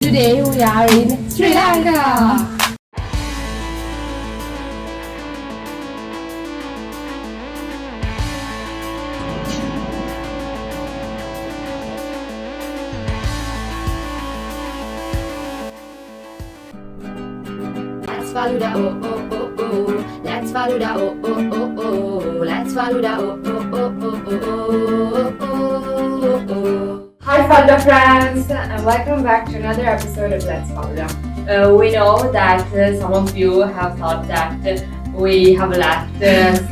Today we are in Sri Lanka. Let's Falooda, oh oh oh oh. Let's Falooda, oh oh oh oh. Let's Falooda, oh oh oh oh oh oh oh. Hi Falooda Friends, and welcome back to another episode of Let's Falooda. We know that some of you have thought that we have left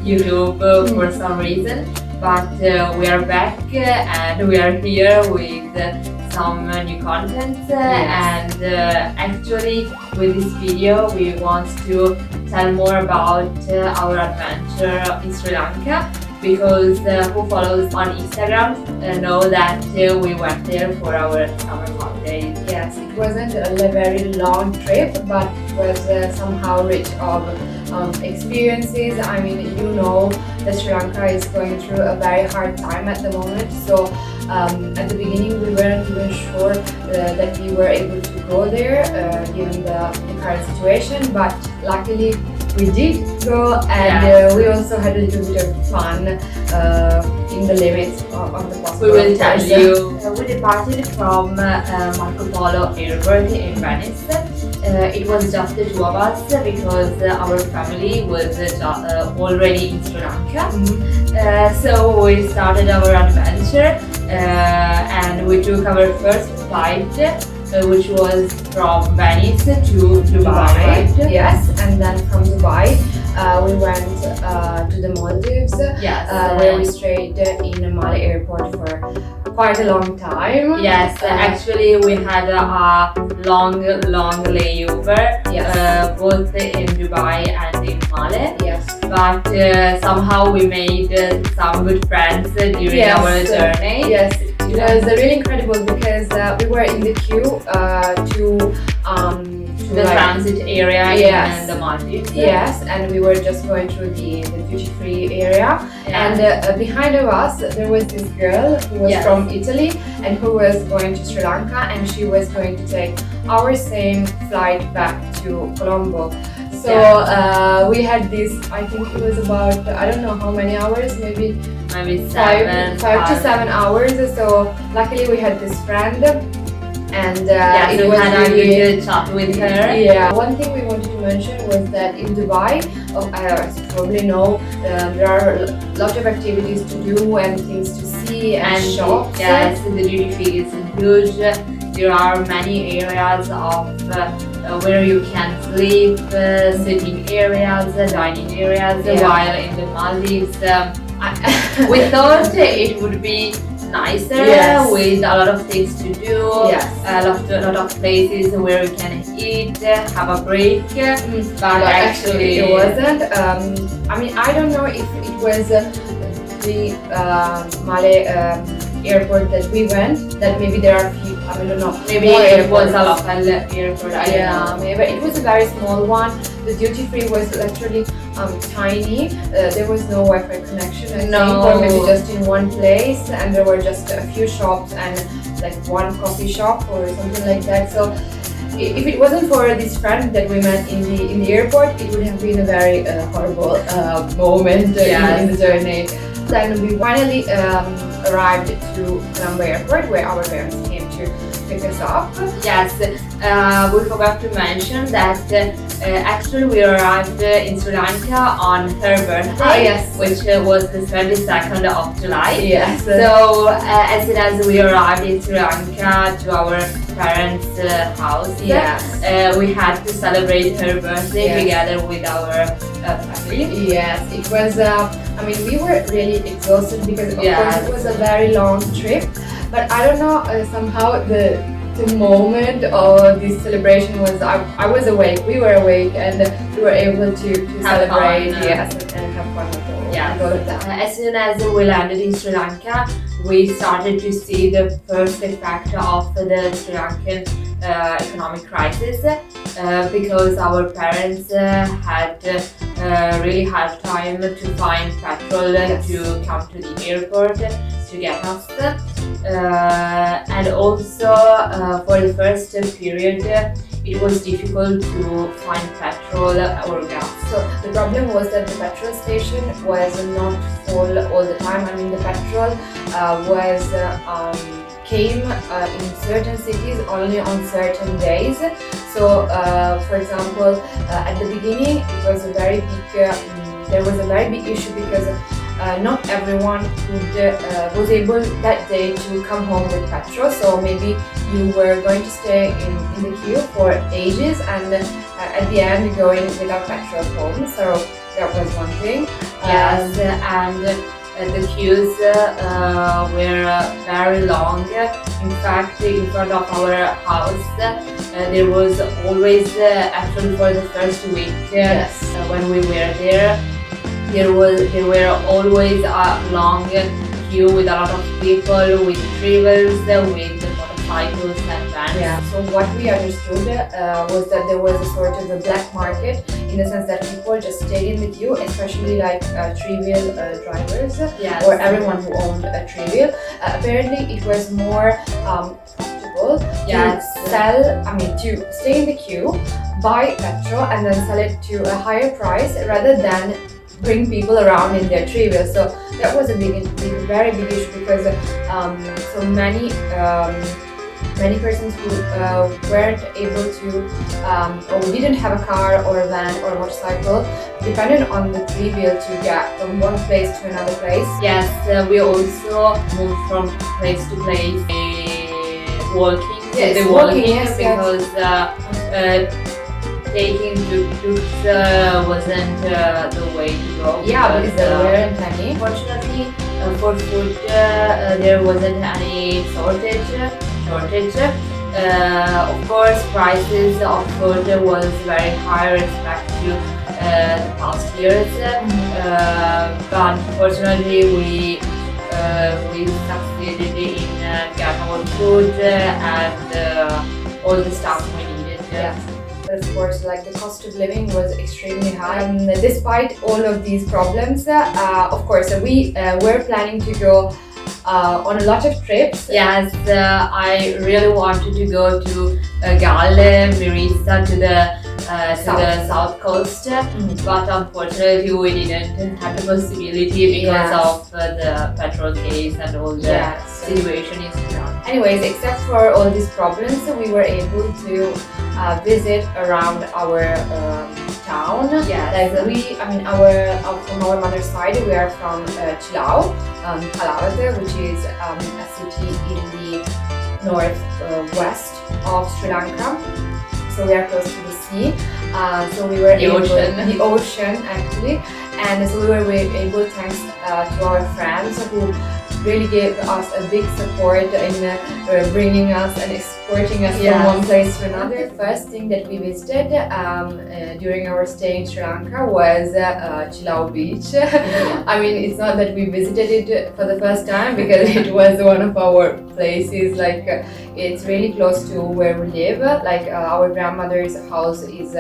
YouTube for some reason, but we are back and we are here with some new content. And actually with this video we want to tell more about our adventure in Sri Lanka, because who follows on Instagram know that we went there for our summer holidays. Yes, it wasn't a very long trip, but it was somehow rich of experiences. I mean, you know that Sri Lanka is going through a very hard time at the moment, so at the beginning we weren't even sure that we were able to go there given the current situation, but luckily we did go, and we also had a little bit of fun in the limits of the possible. We will tell you. We departed from Marco Polo Airport in Venice. It was just the two of us because our family was already in Sri Lanka. So we started our adventure and we took our first flight, which was from Venice to Dubai. Right? Yes, and then from Dubai we went to the Maldives, where we stayed in Male Airport for quite a long time. Yes, actually we had a long layover, both in Dubai and in Male. Yes. But somehow we made some good friends during our journey. Yes, it was really incredible because we were in the queue to the transit area in the Maldives. Yes, and we were just going through the duty-free area, and behind of us there was this girl who was from Italy and who was going to Sri Lanka, and she was going to take our same flight back to Colombo. So we had this, I think it was about, I don't know how many hours, maybe 5 to 7 hours. So luckily we had this friend, and it was had really a good chat with her. Yeah. One thing we wanted to mention was that in Dubai, as you probably know, there are a lot of activities to do and things to see and shops. Yes, the duty free is huge. There are many areas of where you can sleep, sitting areas, dining areas, while in the Maldives we thought it would be nicer with a lot of things to do, a lot of places where you can eat, have a break, but actually it wasn't. I mean, I don't know if it was the Male airport that we went, that maybe there are a few, I don't know, maybe it was a local airport, I don't know. Maybe it was a very small one. The duty free was literally tiny. There was no Wi-Fi connection, I think, or maybe just in one place, and there were just a few shops and like one coffee shop or something like that. So if it wasn't for this friend that we met in the airport, it would have been a very horrible moment in the journey. Then we finally arrived to Colombo Airport, where our parents came to pick us up. Yes, we forgot to mention that actually we arrived in Sri Lanka on her birthday, which was the 22nd of July. Yes. So as soon as we arrived in Sri Lanka to our parents' house, we had to celebrate her birthday together with our family. Yes, it was. I mean, we were really exhausted because of course it was a very long trip. But I don't know, somehow the moment of this celebration was, I was awake, we were awake, and we were able to celebrate, and have fun with all of that. As soon as we landed in Sri Lanka, we started to see the first effect of the Sri Lankan economic crisis, because our parents had really hard time to find petrol to come to the airport to get us. And also for the first period, it was difficult to find petrol or gas. So the problem was that the petrol station was not full all the time. I mean, the petrol came in certain cities only on certain days. So, for example, at the beginning, it was a very big. There was a very big issue because not everyone was able that day to come home with petrol. So maybe you were going to stay in the queue for ages, and at the end going without petrol home. So that was one thing. Yes, and the queues were very long. In fact, in front of our house, there was always, actually for the first week when we were there, there were always a long queue with a lot of people, with trailers, with motorcycles and vans. Yeah. So what we understood was that there was a sort of a black market, in the sense that people just stayed in the queue, especially like three-wheel drivers, or everyone who owned a three-wheel. Apparently, it was more profitable to stay in the queue, buy petrol, and then sell it to a higher price rather than bring people around in their three-wheel. So that was a very big issue, because so many persons who weren't able to or didn't have a car or a van or a motorcycle depended on the three-wheel to get from one place to another place. Yes, we also moved from place to place walking. Yes, because taking tuk-tuks wasn't the way to go. Yeah, because there weren't any. Fortunately, for food, there wasn't any shortage. Of course, prices of food was very high respect to the past years. But fortunately, we succeeded in getting our food and all the stuff we needed. Yeah. But of course, like, the cost of living was extremely high. Despite all of these problems, of course, we were planning to go on a lot of trips. Yes, I really wanted to go to Galle, Mirisa, to the south coast, but unfortunately we didn't have the possibility because of the petrol case and all the situation in Sri Lanka. Anyways, except for all these problems, we were able to visit around our town. Yes. Like from our mother's side, we are from Chilao, Falooda, which is a city in the northwest of Sri Lanka. So we are close to the sea. So we were the ocean actually, and so we were able, thanks to our friends who really gave us a big support in bringing us and escorting us from one place to another. The first thing that we visited during our stay in Sri Lanka was Chilao Beach. I mean, it's not that we visited it for the first time, because it was one of our places. Like, it's really close to where we live. Like, our grandmother's house is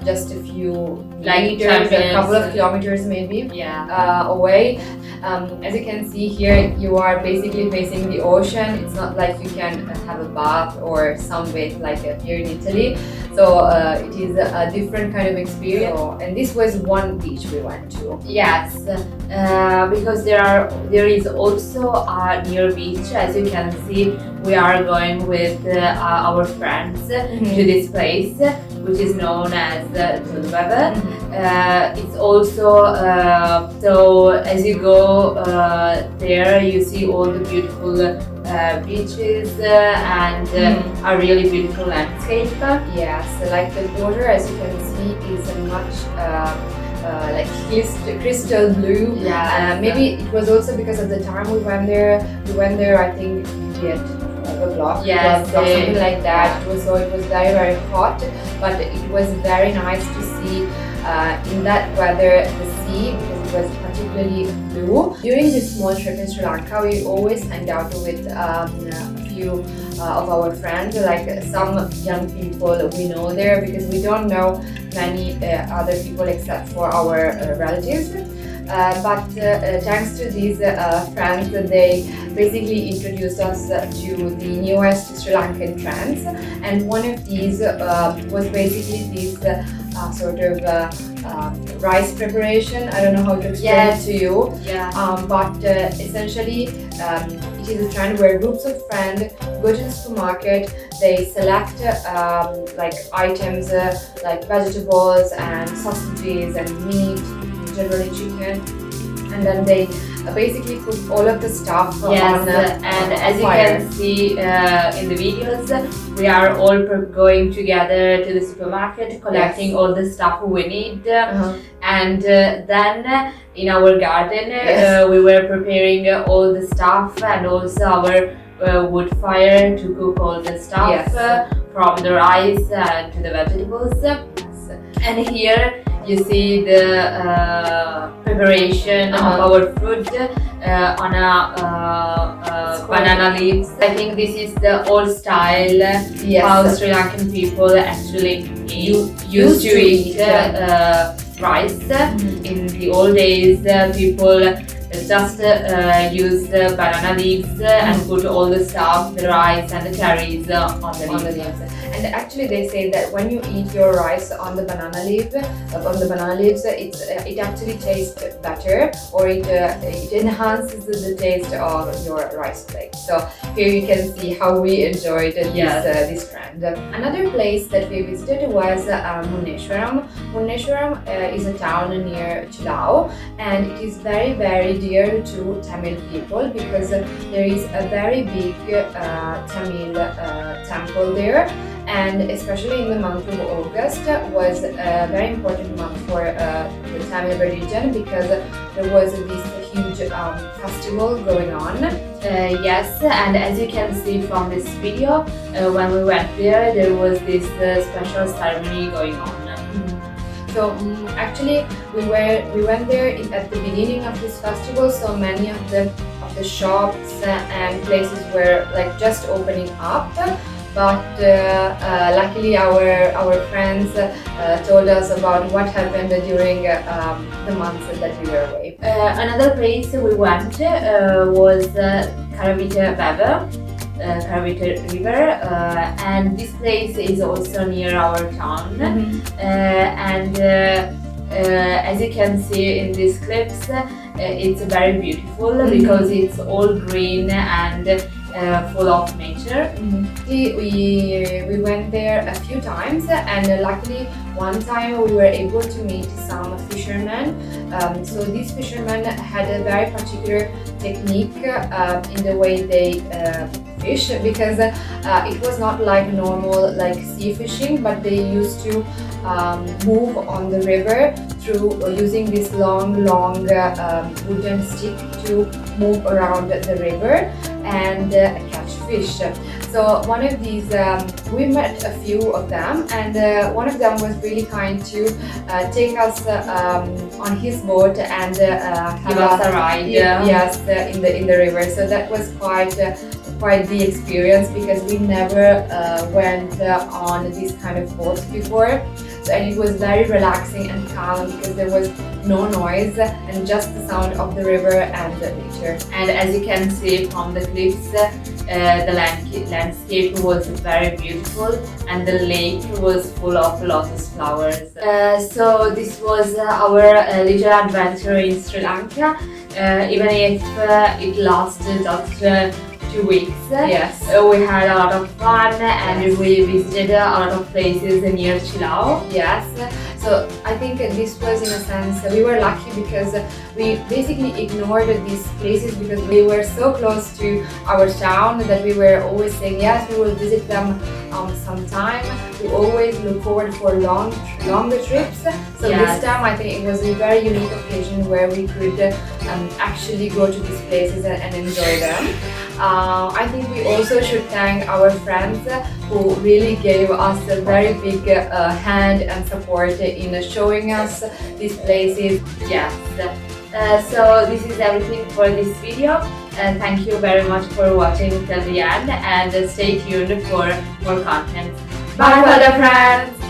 just a few meters, a couple of kilometers maybe away. As you can see here, you are basically facing the ocean. It's not like you can have a bath or sunbathe like here in Italy. So it is a different kind of experience. And this was one beach we went to. Yes, because there is also a near beach. As you can see, we are going with our friends to this place, which is known as Tulbaba. It's also, so as you go there, you see all the beautiful beaches and a really beautiful landscape. Yes, like the water, as you can see, is a much like crystal blue. Maybe it was also because of the time we went there. I think at 12 o'clock, something like that. It was very, very hot, but it was very nice to see in that weather the sea, because it was particularly blue. During this small trip in Sri Lanka, we always hang out with a few of our friends, like some young people we know there, because we don't know many other people except for our relatives. but thanks to these friends, they basically introduced us to the newest Sri Lankan trends, and one of these was basically this sort of rice preparation. I don't know how to explain it to you, but essentially it is a trend where groups of friends go to the supermarket, they select like items like vegetables and sausages and meat, generally chicken, and then they basically put all of the stuff on and as you can see in the videos, we are all going together to the supermarket, collecting all the stuff we need, and then in our garden we were preparing all the stuff, and also our wood fire to cook all the stuff, from the rice to the vegetables. And here you see the preparation of our food on a banana leaves. I think this is the old style how Sri Lankan people actually used to eat rice. In the old days, people just use banana leaves and put all the stuff, the rice and the curries on the leaves. And actually, they say that when you eat your rice on the banana leaves, it actually tastes better, or it enhances the taste of your rice plate. So here you can see how we enjoyed this trend. Another place that we visited was Munneshwaram. Munneshwaram is a town near Chilao, and it is very, very dear to Tamil people because there is a very big Tamil temple there. And especially in the month of August was a very important month for the Tamil religion because there was this huge festival going on. Yes, and as you can see from this video, when we went there was this special ceremony going on. So actually, we went there at the beginning of this festival. So many of the shops and places were like just opening up. But luckily our friends told us about what happened during the months that we were away. Another place we went was Karavita River, and this place is also near our town. And as you can see in these clips, it's very beautiful because it's all green and full of nature. We went there a few times, and luckily one time we were able to meet some fishermen. So these fishermen had a very particular technique in the way they fish, because it was not like normal like sea fishing, but they used to move on the river through using this long wooden stick to move around the river and catch fish. So one of these, we met a few of them, and one of them was really kind to take us on his boat and give us a ride. Yes, in the river. So that was quite the experience because we never went on this kind of boat before. And it was very relaxing and calm because there was no noise and just the sound of the river and the nature. And as you can see from the clips, the landscape was very beautiful and the lake was full of lotus flowers. So this was our little adventure in Sri Lanka, even if it lasted just 2 weeks. Yes. We had a lot of fun and we visited a lot of places near Chilao. Yes. So I think this was, in a sense, we were lucky because we basically ignored these places because we were so close to our town that we were always saying yes, we will visit them sometime. We always look forward for longer trips. So this time I think it was a very unique occasion where we could actually go to these places and enjoy them. I think we also should thank our friends who really gave us a very big hand and support in showing us these places. Yes. So this is everything for this video. Thank you very much for watching till the end, and stay tuned for more content. Bye, Falooda friends!